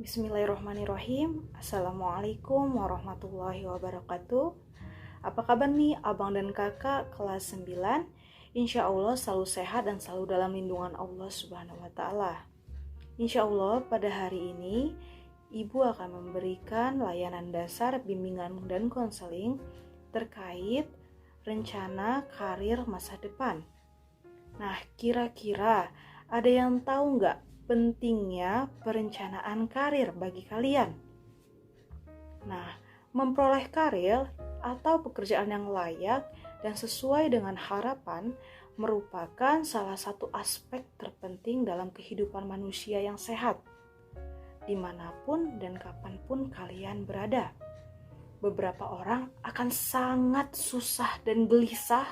Bismillahirrahmanirrahim. Assalamualaikum warahmatullahi wabarakatuh. Apa kabar nih abang dan kakak kelas 9? Insya Allah selalu sehat dan selalu dalam lindungan Allah Subhanahu wa Ta'ala. Insya Allah pada hari ini Ibu akan memberikan layanan dasar, bimbingan dan konseling terkait rencana karir masa depan. Nah, kira-kira ada yang tahu nggak pentingnya perencanaan karir bagi kalian? Nah, memperoleh karir atau pekerjaan yang layak dan sesuai dengan harapan merupakan salah satu aspek terpenting dalam kehidupan manusia yang sehat, dimanapun dan kapanpun kalian berada. Beberapa orang akan sangat susah dan gelisah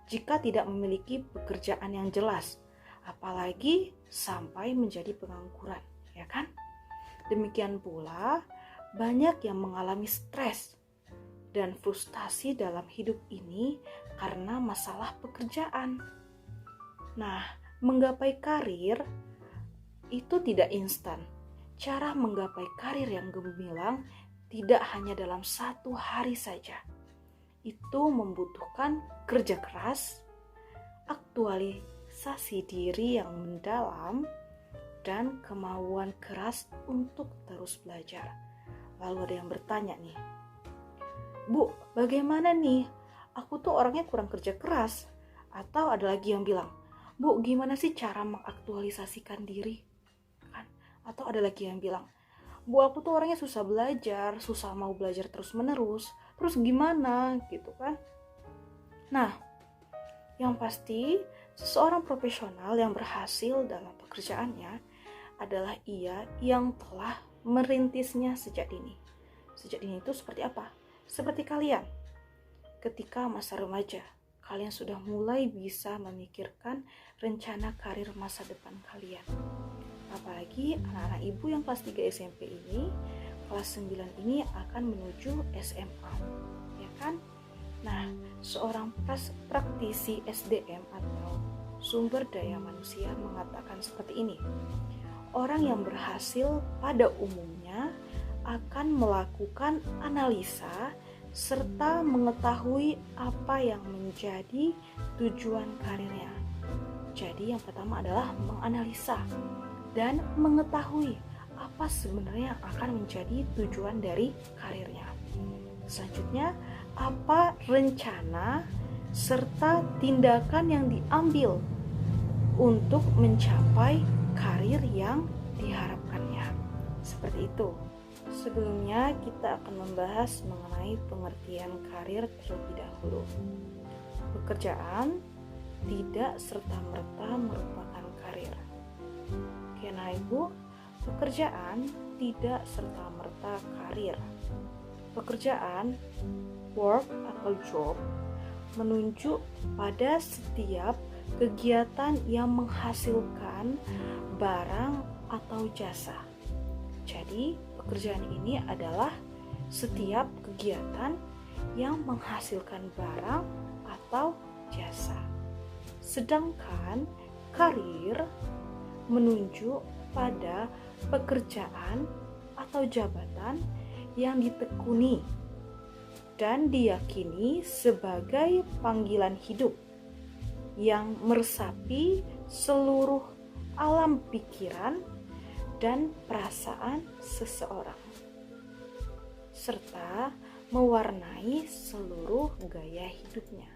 jika tidak memiliki pekerjaan yang jelas, apalagi sampai menjadi pengangguran, ya kan? Demikian pula, banyak yang mengalami stres dan frustasi dalam hidup ini karena masalah pekerjaan. Nah, menggapai karir itu tidak instan. Cara menggapai karir yang gemilang tidak hanya dalam satu hari saja. Itu membutuhkan kerja keras, aktualisasi diri yang mendalam, dan kemauan keras untuk terus belajar. Lalu ada yang bertanya nih, Bu, bagaimana nih? Aku tuh orangnya kurang kerja keras. Atau ada lagi yang bilang, Bu, gimana sih cara mengaktualisasikan diri? Kan? Atau ada lagi yang bilang, Bu, aku tuh orangnya susah belajar, susah mau belajar terus-menerus. Terus gimana? Gitu kan? Nah, yang pasti, seseorang profesional yang berhasil dalam pekerjaannya adalah ia yang telah merintisnya sejak dini. Sejak dini itu seperti apa? Seperti kalian. Ketika masa remaja, kalian sudah mulai bisa memikirkan rencana karir masa depan kalian. Apalagi anak-anak ibu yang kelas 3 SMP ini, kelas 9 ini akan menuju SMA. Ya kan? Nah, seorang praktisi SDM atau sumber daya manusia mengatakan seperti ini. Orang yang berhasil pada umumnya akan melakukan analisa serta mengetahui apa yang menjadi tujuan karirnya. Jadi yang pertama adalah menganalisa dan mengetahui apa sebenarnya yang akan menjadi tujuan dari karirnya. Selanjutnya, apa rencana serta tindakan yang diambil untuk mencapai karir yang diharapkannya. Seperti itu. Sebelumnya kita akan membahas mengenai pengertian karir terlebih dahulu. Pekerjaan tidak serta-merta merupakan karir. Oke, nah Ibu, pekerjaan tidak serta-merta karir. Pekerjaan, work atau job, menunjuk pada setiap kegiatan yang menghasilkan barang atau jasa. Jadi, pekerjaan ini adalah setiap kegiatan yang menghasilkan barang atau jasa. Sedangkan karir menunjuk pada pekerjaan atau jabatan yang ditekuni dan diyakini sebagai panggilan hidup yang meresapi seluruh alam pikiran dan perasaan seseorang, serta mewarnai seluruh gaya hidupnya.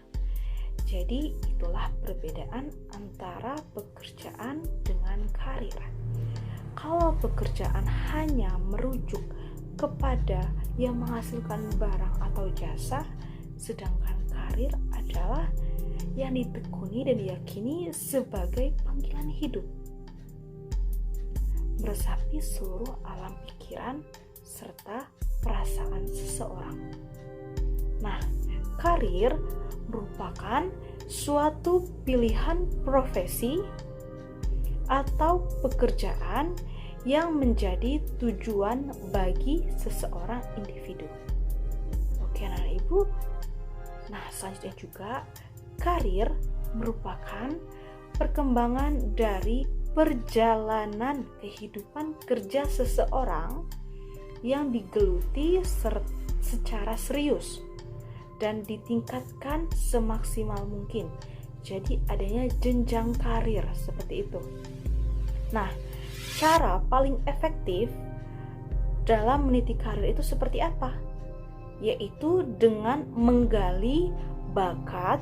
Jadi itulah perbedaan antara pekerjaan dengan karir. Kalau pekerjaan hanya merujuk kepada yang menghasilkan barang atau jasa, sedangkan karir adalah yang ditekuni dan diyakini sebagai panggilan hidup, meresapi seluruh alam pikiran serta perasaan seseorang. Nah, karir merupakan suatu pilihan profesi atau pekerjaan yang menjadi tujuan bagi seseorang individu. Oke, nah Ibu. Nah, selanjutnya juga karir merupakan perkembangan dari perjalanan kehidupan kerja seseorang yang digeluti secara serius dan ditingkatkan semaksimal mungkin. Jadi adanya jenjang karir seperti itu. Nah, cara paling efektif dalam meniti karir itu seperti apa? Yaitu dengan menggali bakat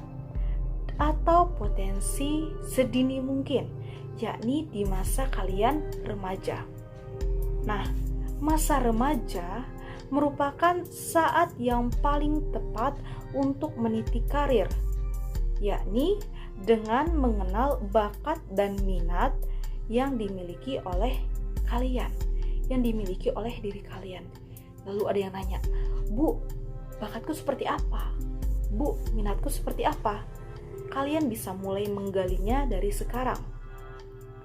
atau potensi sedini mungkin, yakni di masa kalian remaja. Nah, masa remaja merupakan saat yang paling tepat untuk meniti karir, yakni dengan mengenal bakat dan minat yang dimiliki oleh kalian, yang dimiliki oleh diri kalian. Lalu ada yang nanya, "Bu, bakatku seperti apa? Bu, minatku seperti apa?" Kalian bisa mulai menggalinya dari sekarang.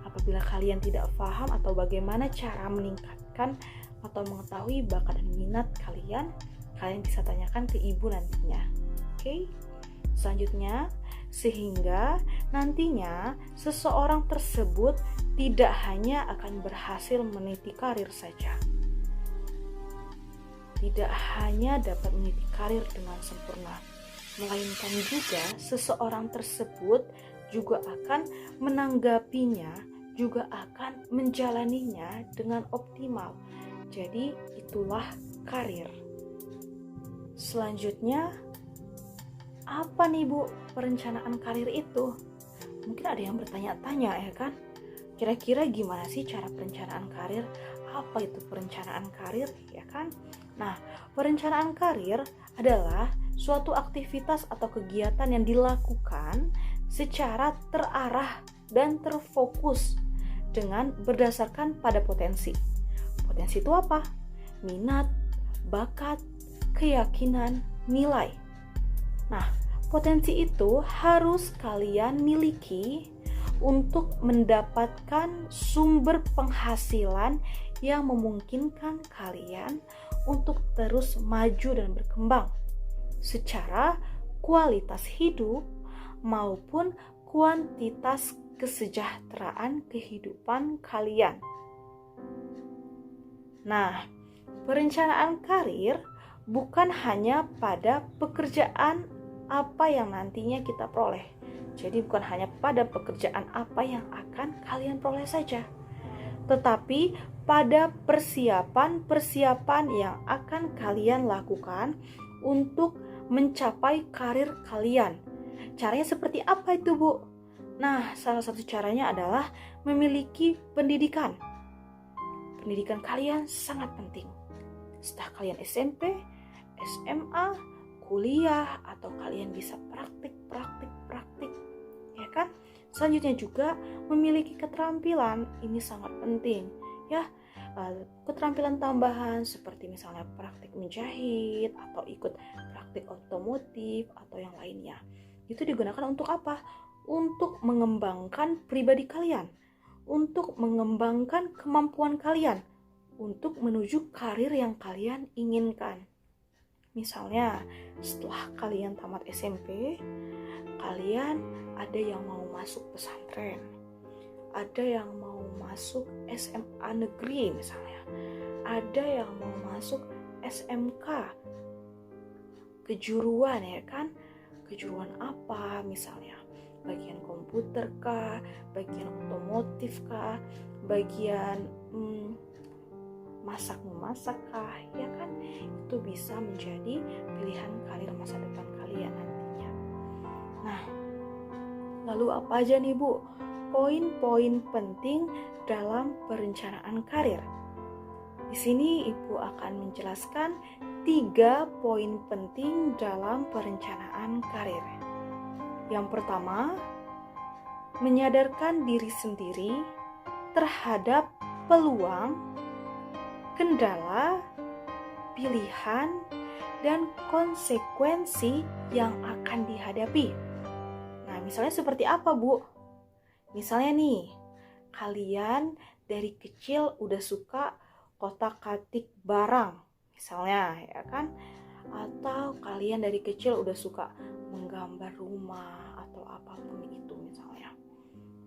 Apabila kalian tidak paham atau bagaimana cara meningkatkan atau mengetahui bakat dan minat kalian bisa tanyakan ke ibu nantinya. Oke? Selanjutnya, sehingga nantinya seseorang tersebut tidak hanya akan berhasil meniti karir saja, tidak hanya dapat meniti karir dengan sempurna, melainkan juga seseorang tersebut juga akan menanggapinya, juga akan menjalaninya dengan optimal. Jadi itulah karir. Selanjutnya, apa nih Bu perencanaan karir itu? Mungkin ada yang bertanya-tanya ya kan? Kira-kira gimana sih cara perencanaan karir? Apa itu perencanaan karir ya kan? Nah, perencanaan karir adalah suatu aktivitas atau kegiatan yang dilakukan secara terarah dan terfokus dengan berdasarkan pada potensi. Potensi itu apa? Minat, bakat, keyakinan, nilai. Nah, potensi itu harus kalian miliki untuk mendapatkan sumber penghasilan yang memungkinkan kalian untuk terus maju dan berkembang secara kualitas hidup maupun kuantitas kesejahteraan kehidupan kalian. Nah, perencanaan karir bukan hanya pada pekerjaan apa yang nantinya kita peroleh. Jadi bukan hanya pada pekerjaan apa yang akan kalian peroleh saja, tetapi pada persiapan-persiapan yang akan kalian lakukan untuk mencapai karir kalian. Caranya seperti apa itu, Bu? Nah, salah satu caranya adalah memiliki pendidikan. Pendidikan kalian sangat penting. Entah kalian SMP, SMA, kuliah, atau kalian bisa praktik, ya kan? Selanjutnya juga memiliki keterampilan, ini sangat penting, ya. Keterampilan tambahan seperti misalnya praktik menjahit atau ikut praktik otomotif atau yang lainnya. Itu digunakan untuk apa? Untuk mengembangkan pribadi kalian, untuk mengembangkan kemampuan kalian, untuk menuju karir yang kalian inginkan. Misalnya, setelah kalian tamat SMP, kalian ada yang mau masuk pesantren, ada yang mau masuk SMA negeri misalnya, ada yang mau masuk SMK, kejuruan ya kan? Kejuruan apa misalnya? Bagian komputer kah? Bagian otomotif kah? Bagian masak-memasak kah? Ya kan? Itu bisa menjadi pilihan karir masa depan kalian nantinya. Nah, lalu apa aja nih Bu poin-poin penting dalam perencanaan karir? Di sini Ibu akan menjelaskan 3 poin penting dalam perencanaan karir. Yang pertama, menyadarkan diri sendiri terhadap peluang, kendala, pilihan, dan konsekuensi yang akan dihadapi. Nah, misalnya seperti apa, Bu? Misalnya nih, kalian dari kecil udah suka kotak-katik barang, misalnya ya kan? Atau kalian dari kecil udah suka menggambar rumah atau apapun itu misalnya.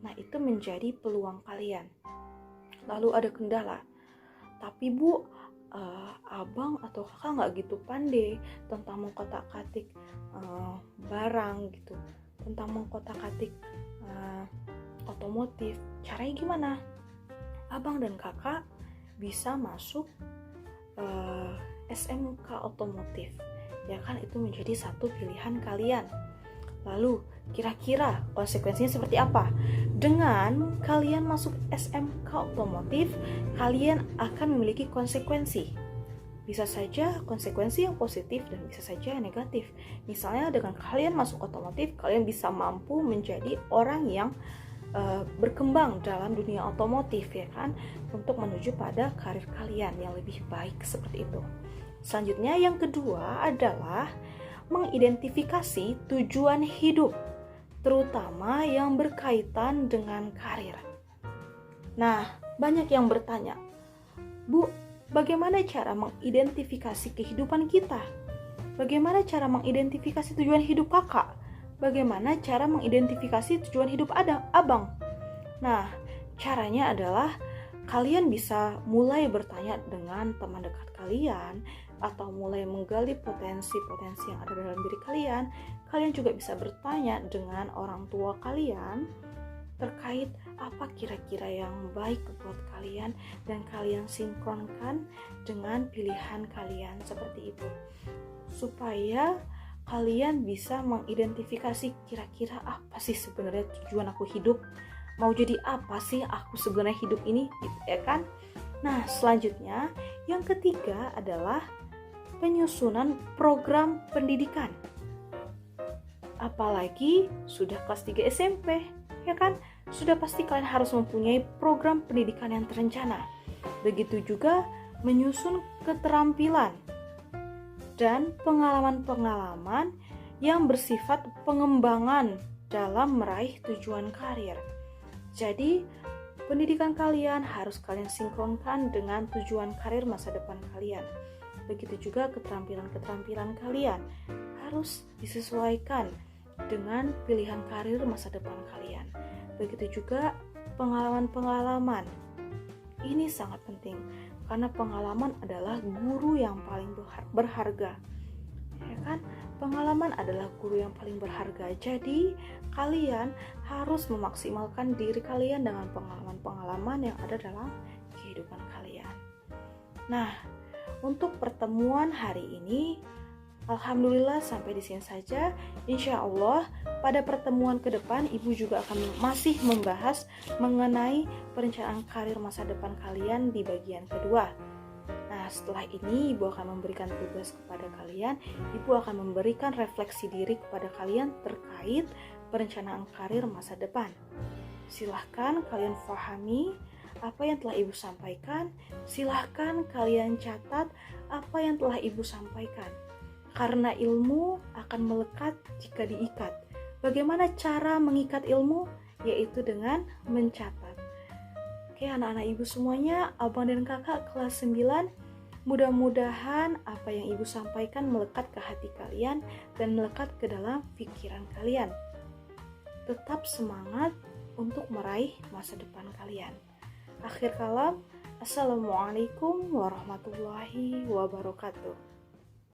Nah, itu menjadi peluang kalian. Lalu ada kendala. Tapi Bu, abang atau kakak nggak gitu pandai tentang mengkotak-katik barang gitu, tentang mengkotak-katik otomotif. Caranya gimana? Abang dan kakak bisa masuk SMK otomotif, ya kan, itu menjadi satu pilihan kalian. Lalu kira-kira konsekuensinya seperti apa? Dengan kalian masuk SMK otomotif, kalian akan memiliki konsekuensi. Bisa saja konsekuensi yang positif dan bisa saja yang negatif. Misalnya dengan kalian masuk otomotif, kalian bisa mampu menjadi orang yang berkembang dalam dunia otomotif, ya kan, untuk menuju pada karir kalian yang lebih baik seperti itu. Selanjutnya yang kedua adalah mengidentifikasi tujuan hidup, terutama yang berkaitan dengan karir. Nah, banyak yang bertanya, Bu, bagaimana cara mengidentifikasi kehidupan kita? Bagaimana cara mengidentifikasi tujuan hidup kakak? Bagaimana cara mengidentifikasi tujuan hidup abang? Nah, caranya adalah kalian bisa mulai bertanya dengan teman dekat kalian, atau mulai menggali potensi-potensi yang ada dalam diri kalian. Kalian juga bisa bertanya dengan orang tua kalian terkait apa kira-kira yang baik buat kalian, dan kalian sinkronkan dengan pilihan kalian seperti itu, supaya kalian bisa mengidentifikasi kira-kira apa sih sebenarnya tujuan aku hidup, mau jadi apa sih aku sebenarnya hidup ini, gitu ya kan. Nah, selanjutnya yang ketiga adalah penyusunan program pendidikan. Apalagi sudah kelas 3 SMP, ya kan, sudah pasti kalian harus mempunyai program pendidikan yang terencana. Begitu juga menyusun keterampilan dan pengalaman-pengalaman yang bersifat pengembangan dalam meraih tujuan karir. Jadi, pendidikan kalian harus kalian sinkronkan dengan tujuan karir masa depan kalian. Begitu juga keterampilan-keterampilan kalian harus disesuaikan dengan pilihan karir masa depan kalian. Begitu juga pengalaman-pengalaman. Ini sangat penting, karena pengalaman adalah guru yang paling berharga, ya kan? Pengalaman adalah guru yang paling berharga. Jadi kalian harus memaksimalkan diri kalian dengan pengalaman-pengalaman yang ada dalam kehidupan kalian. Nah, untuk pertemuan hari ini, alhamdulillah sampai di sini saja. Insya Allah pada pertemuan ke depan Ibu juga akan masih membahas mengenai perencanaan karir masa depan kalian di bagian kedua. Nah, setelah ini Ibu akan memberikan tugas kepada kalian. Ibu akan memberikan refleksi diri kepada kalian terkait perencanaan karir masa depan. Silahkan kalian pahami apa yang telah Ibu sampaikan. Silahkan kalian catat apa yang telah Ibu sampaikan. Karena ilmu akan melekat jika diikat. Bagaimana cara mengikat ilmu? Yaitu dengan mencatat. Oke, anak-anak Ibu semuanya, abang dan kakak kelas 9, mudah-mudahan apa yang Ibu sampaikan melekat ke hati kalian dan melekat ke dalam pikiran kalian. Tetap semangat untuk meraih masa depan kalian. Akhir kalam, Assalamualaikum warahmatullahi wabarakatuh.